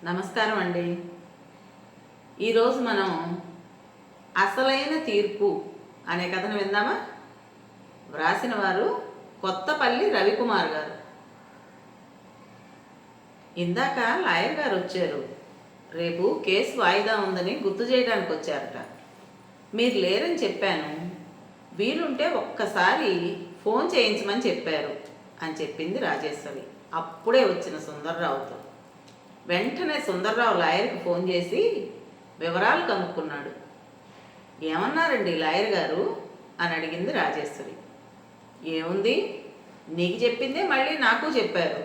నమస్కారం అండి. ఈరోజు మనం అసలైన తీర్పు అనే కథను విందామా? వ్రాసిన వారు కొత్తపల్లి రవికుమార్ గారు. ఇందాక లాయర్ గారు వచ్చారు. రేపు కేసు వాయిదా ఉందని గుర్తు చేయడానికి వచ్చారట. మీరు లేరని చెప్పాను. వీలుంటే ఒక్కసారి ఫోన్ చేయించమని చెప్పారు అని చెప్పింది రాజేశ్వరి అప్పుడే వచ్చిన సుందర్రావుతో. వెంటనే సుందర్రావు లాయర్కి ఫోన్ చేసి వివరాలు కనుక్కున్నాడు. ఏమన్నారండి లాయర్ గారు అని అడిగింది రాజేశ్వరి. ఏముంది, నీకు చెప్పిందే మళ్ళీ నాకు చెప్పారు.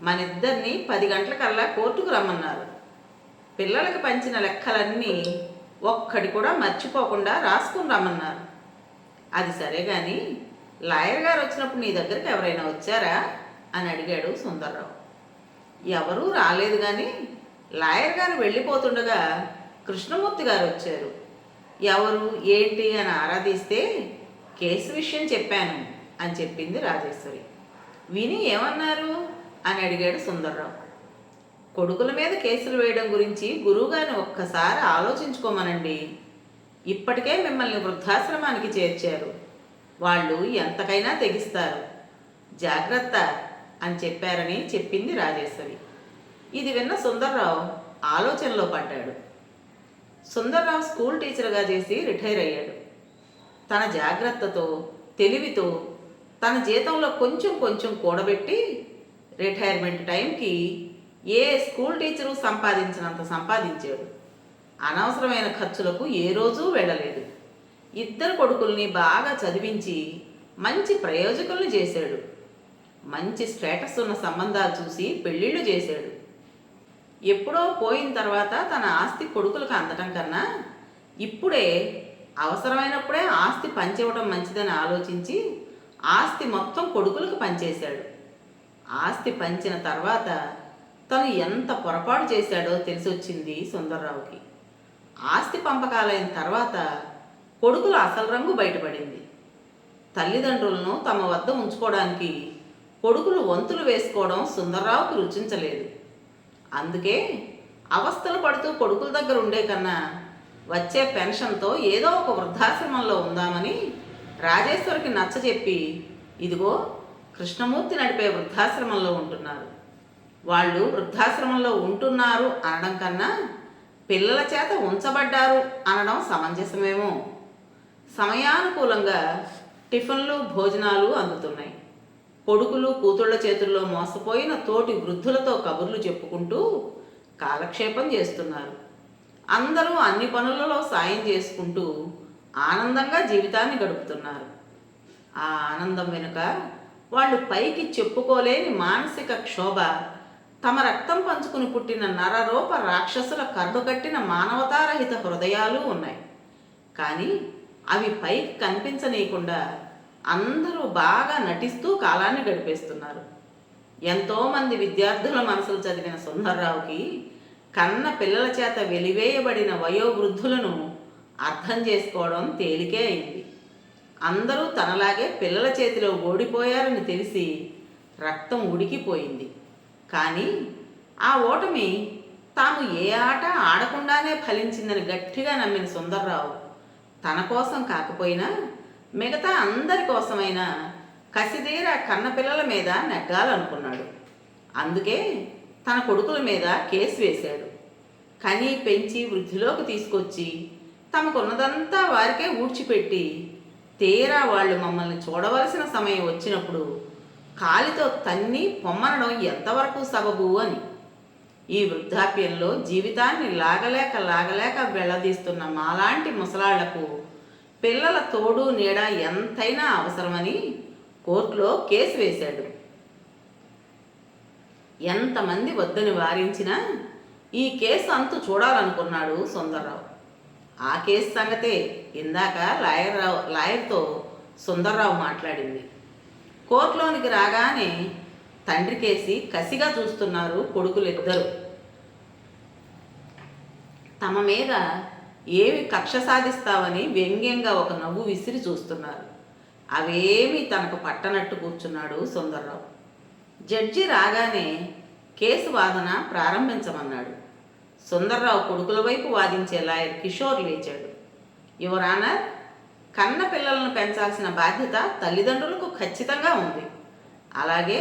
మన ఇద్దరిని 10 గంటలకల్లా కోర్టుకు రమ్మన్నారు. పిల్లలకి పంచిన లెక్కలన్నీ ఒక్కడి కూడా మర్చిపోకుండా రాసుకుని రమ్మన్నారు. అది సరే కానీ లాయర్ గారు వచ్చినప్పుడు నీ దగ్గరికి ఎవరైనా వచ్చారా అని అడిగాడు సుందర్రావు. ఎవరూ రాలేదు, కానీ లాయర్ గారు వెళ్ళిపోతుండగా కృష్ణమూర్తి గారు వచ్చారు. ఎవరు ఏంటి అని ఆరాధిస్తే కేసు విషయం చెప్పాను అని చెప్పింది రాజేశ్వరి. విని ఏమన్నారు అని అడిగాడు సుందర్రావు. కొడుకుల మీద కేసులు వేయడం గురించి గురువుగారిని ఒక్కసారి ఆలోచించుకోమనండి. ఇప్పటికే మిమ్మల్ని వృద్ధాశ్రమానికి చేర్చారు. వాళ్ళు ఎంతకైనా తెగిస్తారు, జాగ్రత్త అని చెప్పారని చెప్పింది రాజేశ్వరి. ఇది విన్న సుందర్రావు ఆలోచనలో పడ్డాడు. సుందర్రావు స్కూల్ టీచర్గా చేసి రిటైర్ అయ్యాడు. తన జాగ్రత్తతో, తెలివితో తన జీతంలో కొంచెం కొంచెం కూడబెట్టి రిటైర్మెంట్ టైంకి ఏ స్కూల్ టీచరు సంపాదించినంత సంపాదించాడు. అనవసరమైన ఖర్చులకు ఏ రోజూ వెళ్ళలేదు. 2 కొడుకుల్ని బాగా చదివించి మంచి ప్రయోజకుల్ని చేశాడు. మంచి స్టేటస్ ఉన్న సంబంధాలు చూసి పెళ్ళిళ్ళు చేశాడు. ఎప్పుడో పోయిన తర్వాత తన ఆస్తి కొడుకులకు అందటం కన్నా ఇప్పుడే అవసరమైనప్పుడే ఆస్తి పంచివ్వడం మంచిదని ఆలోచించి ఆస్తి మొత్తం కొడుకులకు పంచేశాడు. ఆస్తి పంచిన తర్వాత తను ఎంత పొరపాటు చేశాడో తెలిసొచ్చింది సుందర్రావుకి. ఆస్తి పంపకాలైన తర్వాత కొడుకుల అసలు రంగు బయటపడింది. తల్లిదండ్రులను తమ వద్ద ఉంచుకోవడానికి కొడుకులు వంతులు వేసుకోవడం సుందర్రావుకు రుచించలేదు. అందుకే అవస్థలు పడుతూ కొడుకుల దగ్గర ఉండే కన్నా వచ్చే పెన్షన్తో ఏదో ఒక వృద్ధాశ్రమంలో ఉందామని రాజేశ్వరికి నచ్చజెప్పి ఇదిగో కృష్ణమూర్తి నడిపే వృద్ధాశ్రమంలో ఉంటున్నారు. వాళ్ళు వృద్ధాశ్రమంలో ఉంటున్నారు అనడం కన్నా పిల్లల చేత ఉంచబడ్డారు అనడం సమంజసమేమో. సమయానుకూలంగా టిఫిన్లు, భోజనాలు అందుతున్నాయి. కొడుకులు కూతుళ్ల చేతుల్లో మోసపోయిన తోటి వృద్ధులతో కబుర్లు చెప్పుకుంటూ కాలక్షేపం చేస్తున్నారు. అందరూ అన్ని పనులలో సాయం చేసుకుంటూ ఆనందంగా జీవితాన్ని గడుపుతున్నారు. ఆ ఆనందం వెనుక వాళ్ళు పైకి చెప్పుకోలేని మానసిక క్షోభ, తమ రక్తం పంచుకుని పుట్టిన నరరూప రాక్షసుల కరడుకట్టిన మానవతారహిత హృదయాలు ఉన్నాయి. కానీ అవి పైకి కనిపించనీయకుండా అందరూ బాగా నటిస్తూ కాలాన్ని గడిపేస్తున్నారు. ఎంతోమంది విద్యార్థుల మనసులు చదివిన సుందర్రావుకి కన్న పిల్లల చేత వెలివేయబడిన వయోవృద్ధులను అర్థం చేసుకోవడం తేలికే అయింది. అందరూ తనలాగే పిల్లల చేతిలో ఓడిపోయారని తెలిసి రక్తం ఉడికిపోయింది. కానీ ఆ ఓటమి తాము ఏ ఆట ఆడకుండానే ఫలించిందని గట్టిగా నమ్మిన సుందర్రావు తన కోసం కాకపోయినా మిగతా అందరి కోసమైనా కసిదీర కన్నపిల్లల మీద నెగ్గాలనుకున్నాడు. అందుకే తన కొడుకుల మీద కేసు వేశాడు. కని పెంచి వృద్ధిలోకి తీసుకొచ్చి తమకున్నదంతా వారికే ఊడ్చిపెట్టి తీరా వాళ్ళు మమ్మల్ని చూడవలసిన సమయం వచ్చినప్పుడు కాలితో తన్ని పొమ్మనడం ఎంతవరకు సబబు అని. ఈ వృద్ధాప్యంలో జీవితాన్ని లాగలేక వెళ్ళదీస్తున్న మాలాంటి ముసలాళ్లకు పిల్లల తోడు నీడ ఎంతైనా అవసరమని కోర్టులో కేసు వేశాడు. ఎంతమంది వద్దని వారించినా ఈ కేసు అంతు చూడాలనుకున్నాడు సుందర్రావు. ఆ కేసు సంగతే ఇందాక లాయర్తో సుందర్రావు మాట్లాడింది. కోర్టులోనికి రాగానే తండ్రి కేసి కసిగా చూస్తున్నారు కొడుకులిద్దరూ. తమ మీద ఏమి కక్ష సాధిస్తావని వ్యంగ్యంగా ఒక నవ్వు విసిరి చూస్తున్నారు. అవేమీ తనకు పట్టనట్టు కూర్చున్నాడు సుందర్రావు. జడ్జి రాగానే కేసు వాదన ప్రారంభించమన్నాడు. సుందర్రావు కొడుకుల వైపు వాదించే లాయర్ కిషోర్ లేచాడు. యువర్ ఆనర్, కన్న పిల్లలను పెంచాల్సిన బాధ్యత తల్లిదండ్రులకు ఖచ్చితంగా ఉంది. అలాగే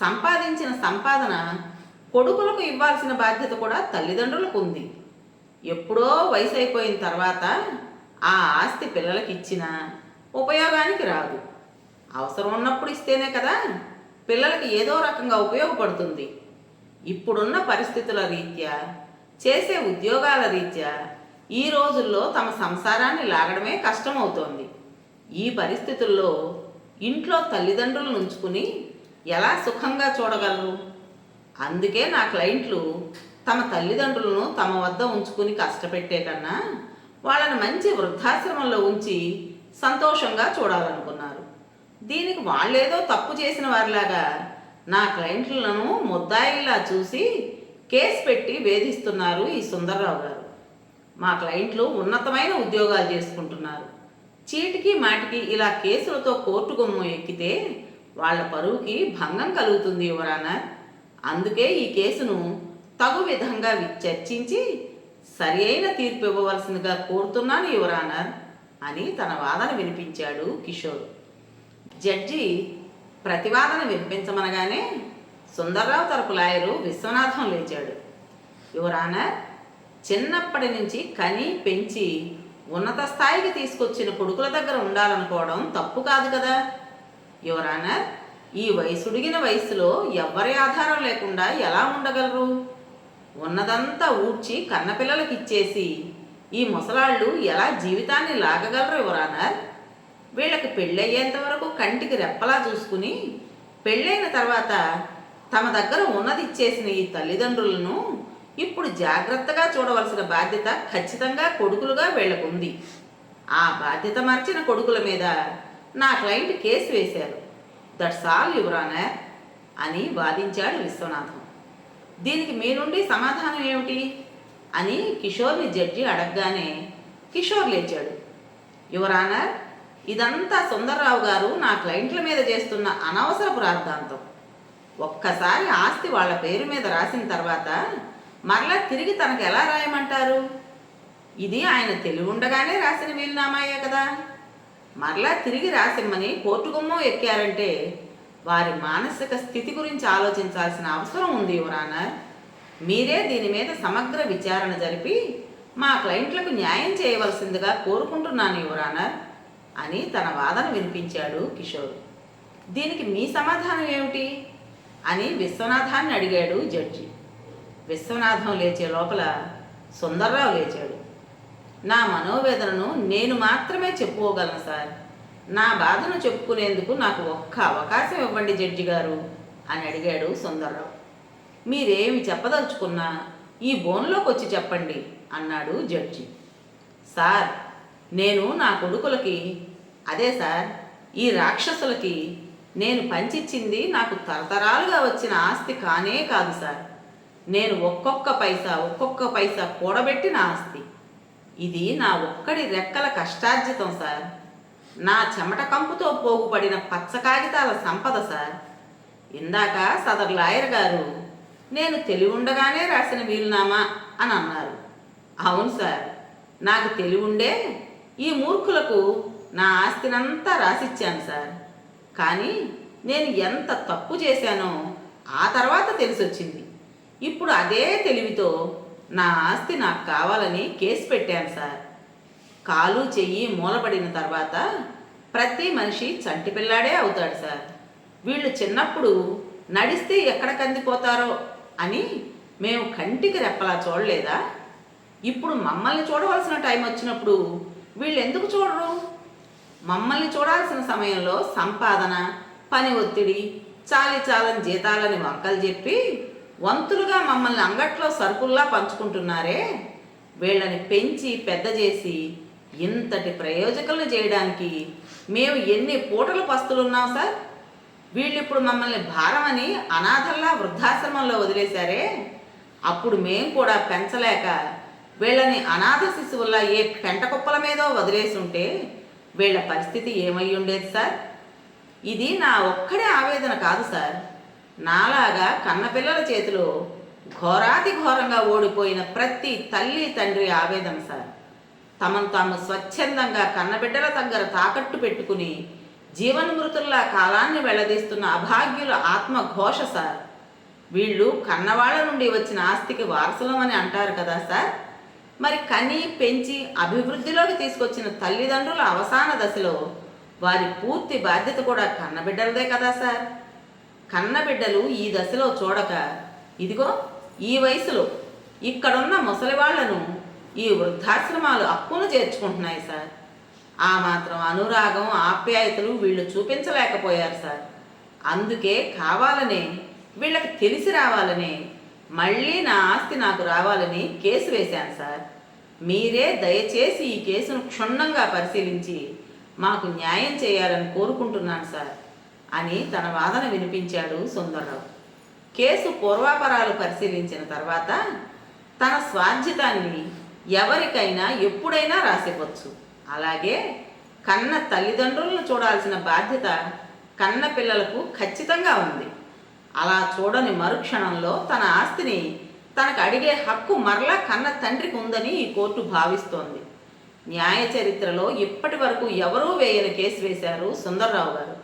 సంపాదించిన సంపాదన కొడుకులకు ఇవ్వాల్సిన బాధ్యత కూడా తల్లిదండ్రులకు ఉంది. ఎప్పుడో వయసు అయిపోయిన తర్వాత ఆ ఆస్తి పిల్లలకి ఇచ్చినా ఉపయోగానికి రాదు. అవసరం ఉన్నప్పుడు ఇస్తేనే కదా పిల్లలకి ఏదో రకంగా ఉపయోగపడుతుంది. ఇప్పుడున్న పరిస్థితుల రీత్యా, చేసే ఉద్యోగాల రీత్యా ఈ రోజుల్లో తమ సంసారాన్ని లాగడమే కష్టమవుతోంది. ఈ పరిస్థితుల్లో ఇంట్లో తల్లిదండ్రులను ఉంచుకుని ఎలా సుఖంగా చూడగలరు? అందుకే నా క్లయింట్లు తమ తల్లిదండ్రులను తమ వద్ద ఉంచుకుని కష్టపెట్టే కన్నా వాళ్ళని మంచి వృద్ధాశ్రమంలో ఉంచి సంతోషంగా చూడాలనుకున్నారు. దీనికి వాళ్ళేదో తప్పు చేసిన వారిలాగా నా క్లయింట్లను ముద్దాయిల్లా చూసి కేసు పెట్టి వేధిస్తున్నారు ఈ సుందర్రావు గారు. మా క్లయింట్లు ఉన్నతమైన ఉద్యోగాలు చేసుకుంటున్నారు. చీటికి మాటికి ఇలా కేసులతో కోర్టు గుమ్మం ఎక్కితే వాళ్ళ పరువుకి భంగం కలుగుతుంది యువర్ ఆనర్. అందుకే ఈ కేసును తగు విధంగా చర్చించి సరి అయిన తీర్పు ఇవ్వవలసిందిగా కోరుతున్నాను యువర్ ఆనర్ అని తన వాదన వినిపించాడు కిషోర్. జడ్జి ప్రతివాదన వినిపించమనగానే సుందర్రావు తరపు లాయరు విశ్వనాథం లేచాడు. యువర్ ఆనర్, చిన్నప్పటి నుంచి కని పెంచి ఉన్నత స్థాయికి తీసుకొచ్చిన కొడుకుల దగ్గర ఉండాలనుకోవడం తప్పు కాదు కదా. యువర్ ఆనర్, ఈ వయసుడిగిన వయసులో ఎవ్వరి ఆధారం లేకుండా ఎలా ఉండగలరు? ఉన్నదంతా ఊడ్చి కన్నపిల్లలకి ఇచ్చేసి ఈ ముసలాళ్ళు ఎలా జీవితాన్ని లాగగలరు యువర్ ఆనర్? వీళ్ళకి పెళ్ళయ్యేంత వరకు కంటికి రెప్పలా చూసుకుని పెళ్ళైన తర్వాత తమ దగ్గర ఉన్నది ఇచ్చేసిన ఈ తల్లిదండ్రులను ఇప్పుడు జాగ్రత్తగా చూడవలసిన బాధ్యత ఖచ్చితంగా కొడుకులుగా వీళ్ళకుంది. ఆ బాధ్యత మర్చిన కొడుకుల మీద నా క్లయింట్ కేసు వేశారు. దట్స్ ఆల్ యువర్ ఆనర్ అని వాదించాడు విశ్వనాథం. దీనికి మీ నుండి సమాధానం ఏమిటి అని కిషోర్ని జడ్జి అడగగానే కిషోర్ లేచాడు. యువర్ ఆనర్, ఇదంతా సుందర్రావు గారు నా క్లయింట్ల మీద చేస్తున్న అనవసరపు రాద్ధాంతం. ఒక్కసారి ఆస్తి వాళ్ళ పేరు మీద రాసిన తర్వాత మరలా తిరిగి తనకు ఎలా రాయమంటారు? ఇది ఆయన తెలివి ఉండగానే రాసిన వీలునామాయే కదా. మరలా తిరిగి రాసిమ్మని కోర్టు గుమ్మం ఎక్కారంటే వారి మానసిక స్థితి గురించి ఆలోచించాల్సిన అవసరం ఉంది యువర్ ఆనర్. మీరే దీని మీద సమగ్ర విచారణ జరిపి మా క్లయింట్లకు న్యాయం చేయవలసిందిగా కోరుకుంటున్నాను యువర్ ఆనర్ అని తన వాదన వినిపించాడు కిషోర్. దీనికి మీ సమాధానం ఏమిటి అని విశ్వనాథాన్ని అడిగాడు జడ్జి. విశ్వనాథం లేచే లోపల సుందర్రావు లేచాడు. నా మనోవేదనను నేను మాత్రమే చెప్పుకోగలను సార్. నా బాధను చెప్పుకునేందుకు నాకు ఒక్క అవకాశం ఇవ్వండి జడ్జి గారు అని అడిగాడు సుందర్రావు. మీరేమి చెప్పదలుచుకున్నా ఈ బోన్లోకి వచ్చి చెప్పండి అన్నాడు జడ్జి. సార్, నేను నా కొడుకులకి, అదే సార్ ఈ రాక్షసులకి నేను పంచిచ్చింది నాకు తరతరాలుగా వచ్చిన ఆస్తి కానే కాదు సార్. నేను ఒక్కొక్క పైసా కూడబెట్టిన ఆస్తి. ఇది నా ఒక్కడి రెక్కల కష్టార్జితం సార్. నా చెమట కంపుతో పోగుపడిన పచ్చ కాగితాల సంపద సార్. ఇందాక సదరు లాయర్ గారు నేను తెలివి ఉండగానే రాసిన వీలునామా అని అన్నారు. అవును సార్, నాకు తెలివి ఉండే ఈ మూర్ఖులకు నా ఆస్తినంతా రాసిచ్చాను సార్. కానీ నేను ఎంత తప్పు చేశానో ఆ తర్వాత తెలిసొచ్చింది. ఇప్పుడు అదే తెలివితో నా ఆస్తి నాకు కావాలని కేసు పెట్టాను సార్. కాలు చెయ్యి మూలపడిన తర్వాత ప్రతి మనిషి చంటి పిల్లాడే అవుతాడు సార్. వీళ్ళు చిన్నప్పుడు నడిస్తే ఎక్కడ కందిపోతారో అని మేము కంటికి రెప్పలా చూడలేదా? ఇప్పుడు మమ్మల్ని చూడవలసిన టైం వచ్చినప్పుడు వీళ్ళు ఎందుకు చూడరు? మమ్మల్ని చూడాల్సిన సమయంలో సంపాదన, పని ఒత్తిడి, చాలని జీతాలని వంకలు చెప్పి వంతులుగా మమ్మల్ని అంగట్లో సరుకుల్లా పంచుకుంటున్నారే. వీళ్ళని పెంచి పెద్ద చేసి ఇంతటి ప్రయోజకులను చేయడానికి మేము ఎన్ని పూటల పస్తులున్నాం సార్. వీళ్ళిప్పుడు మమ్మల్ని భారమని అనాథల్లా వృద్ధాశ్రమంలో వదిలేశారే. అప్పుడు మేము కూడా పెంచలేక వీళ్ళని అనాథ శిశువుల్లా ఏ పెంట కుప్పల మీదో వదిలేసి ఉంటే వీళ్ళ పరిస్థితి ఏమై ఉండేది సార్? ఇది నా ఒక్కడే ఆవేదన కాదు సార్. నాలాగా కన్నపిల్లల చేతిలో ఘోరాతి ఘోరంగా ఓడిపోయిన ప్రతి తల్లి తండ్రి ఆవేదన సార్. తమను తాము స్వచ్ఛందంగా కన్నబిడ్డల దగ్గర తాకట్టు పెట్టుకుని జీవన్మృతుల్లా కాలాన్ని వెళ్లదీస్తున్న అభాగ్యుల ఆత్మఘోష సార్. వీళ్ళు కన్నవాళ్ల నుండి వచ్చిన ఆస్తికి వారసులమని అంటారు కదా సార్. మరి కని పెంచి అభివృద్ధిలోకి తీసుకొచ్చిన తల్లిదండ్రుల అవసాన దశలో వారి పూర్తి బాధ్యత కూడా కన్నబిడ్డలదే కదా సార్. కన్నబిడ్డలు ఈ దశలో చూడక ఇదిగో ఈ వయసులో ఇక్కడున్న ముసలివాళ్లను ఈ వృద్ధాశ్రమాలు అక్కును చేర్చుకుంటున్నాయి సార్. ఆ మాత్రం అనురాగం ఆప్యాయతలు వీళ్ళు చూపించలేకపోయారు సార్. అందుకే కావాలనే వీళ్ళకి తెలిసి రావాలని మళ్ళీ నా ఆస్తి నాకు రావాలని కేసు వేశాను సార్. మీరే దయచేసి ఈ కేసును క్షుణ్ణంగా పరిశీలించి మాకు న్యాయం చేయాలని కోరుకుంటున్నాను సార్ అని తన వాదన వినిపించాడు సుందర్రావు. కేసు పూర్వాపరాలు పరిశీలించిన తర్వాత తన స్వాధ్యతాన్ని ఎవరికైనా ఎప్పుడైనా రాసివ్వచ్చు. అలాగే కన్న తల్లిదండ్రులను చూడాల్సిన బాధ్యత కన్న పిల్లలకు ఖచ్చితంగా ఉంది. అలా చూడని మరుక్షణంలో తన ఆస్తిని తనకు అడిగే హక్కు మరలా కన్న తండ్రికి ఉందని ఈ కోర్టు భావిస్తోంది. న్యాయ చరిత్రలో ఇప్పటి వరకు ఎవరూ వేయని కేసు వేశారు సుందర్రావు గారు.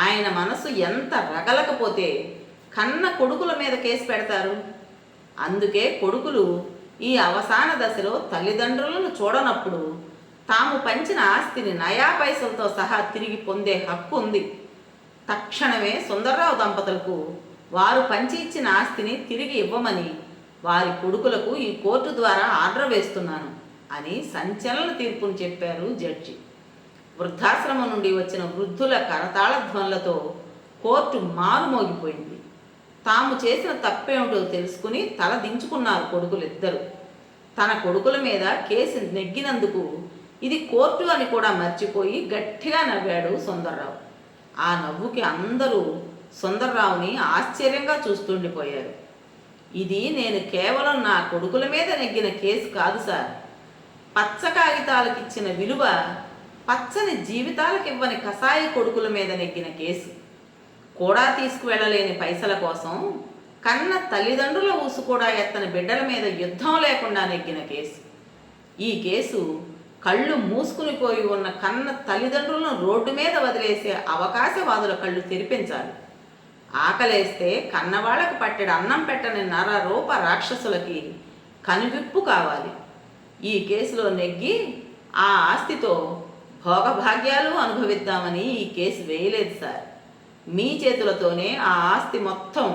ఆయన మనసు ఎంత రగలకపోతే కన్న కొడుకుల మీద కేసు పెడతారు. అందుకే కొడుకులు ఈ అవసాన దశలో తల్లిదండ్రులను చూడనప్పుడు తాము పంచిన ఆస్తిని నయా పైసలతో సహా తిరిగి పొందే హక్కు ఉంది. తక్షణమే సుందర్రావు దంపతులకు వారు పంచి ఇచ్చిన ఆస్తిని తిరిగి ఇవ్వమని వారి కొడుకులకు ఈ కోర్టు ద్వారా ఆర్డర్ వేస్తున్నాను అని సంచలన తీర్పును చెప్పారు జడ్జి. వృద్ధాశ్రమం నుండి వచ్చిన వృద్ధుల కరతాళ ధ్వనులతో కోర్టు మారుమోగిపోయింది. తాము చేసిన తప్పేమిటో తెలుసుకుని తల దించుకున్నారు కొడుకులిద్దరూ. తన కొడుకుల మీద కేసు నెగ్గినందుకు ఇది కోర్టు అని కూడా మర్చిపోయి గట్టిగా నవ్వాడు సుందర్రావు. ఆ నవ్వుకి అందరూ సుందర్రావుని ఆశ్చర్యంగా చూస్తుండిపోయారు. ఇది నేను కేవలం నా కొడుకుల మీద నెగ్గిన కేసు కాదు సార్. పచ్చ కాగితాలకు ఇచ్చిన విలువ పచ్చని జీవితాలకు ఇవ్వని కసాయి కొడుకుల మీద నెగ్గిన కేసు. కూడా తీసుకువెళ్ళలేని పైసల కోసం కన్న తల్లిదండ్రుల ఊసు కూడా ఎత్తని బిడ్డల మీద యుద్ధం లేకుండా నెగ్గిన కేసు. ఈ కేసు కళ్ళు మూసుకుని పోయి ఉన్న కన్న తల్లిదండ్రులను రోడ్డు మీద వదిలేసే అవకాశవాదుల కళ్ళు తెరిపించాలి. ఆకలేస్తే కన్నవాళ్లకు పట్టెడు అన్నం పెట్టని నర రూప రాక్షసులకి కనువిప్పు కావాలి. ఈ కేసులో నెగ్గి ఆ ఆస్తితో భోగభాగ్యాలు అనుభవిద్దామని ఈ కేసు వేయలేదు సార్. మీ చేతులతోనే ఆ ఆస్తి మొత్తం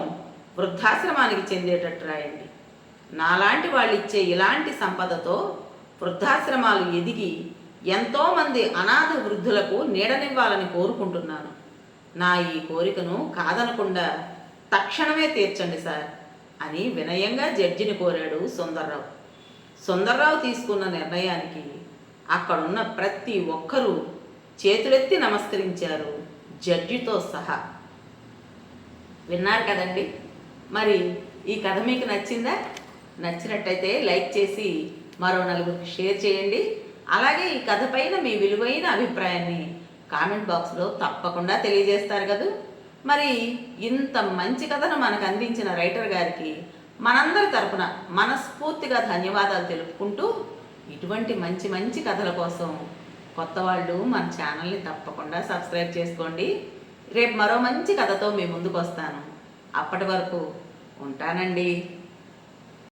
వృద్ధాశ్రమానికి చెందేటట్టు రాయండి. నాలాంటి వాళ్ళు ఇచ్చే ఇలాంటి సంపదతో వృద్ధాశ్రమాలు ఎదిగి ఎంతోమంది అనాథ వృద్ధులకు నీడనివ్వాలని కోరుకుంటున్నాను. నా ఈ కోరికను కాదనకుండా తక్షణమే తీర్చండి సార్ అని వినయంగా జడ్జిని కోరాడు సుందర్రావు. సుందర్రావు తీసుకున్న నిర్ణయానికి అక్కడున్న ప్రతి ఒక్కరూ చేతులెత్తి నమస్కరించారు, జడ్జితో సహా. విన్నారు కదండి. మరి ఈ కథ మీకు నచ్చిందా? నచ్చినట్టయితే లైక్ చేసి మరో నలుగురికి షేర్ చేయండి. అలాగే ఈ కథ పైన మీ విలువైన అభిప్రాయాన్ని కామెంట్ బాక్స్లో తప్పకుండా తెలియజేస్తారు కదా. మరి ఇంత మంచి కథను మనకు అందించిన రైటర్ గారికి మనందరి తరపున మనస్ఫూర్తిగా ధన్యవాదాలు తెలుపుకుంటూ, ఇటువంటి మంచి మంచి కథల కోసం కొత్త వాళ్ళు మన ఛానల్ని తప్పకుండా సబ్స్క్రైబ్ చేసుకోండి. రేపు మరో మంచి కథతో మీ ముందుకు వస్తాను. అప్పటి వరకు ఉంటానండి.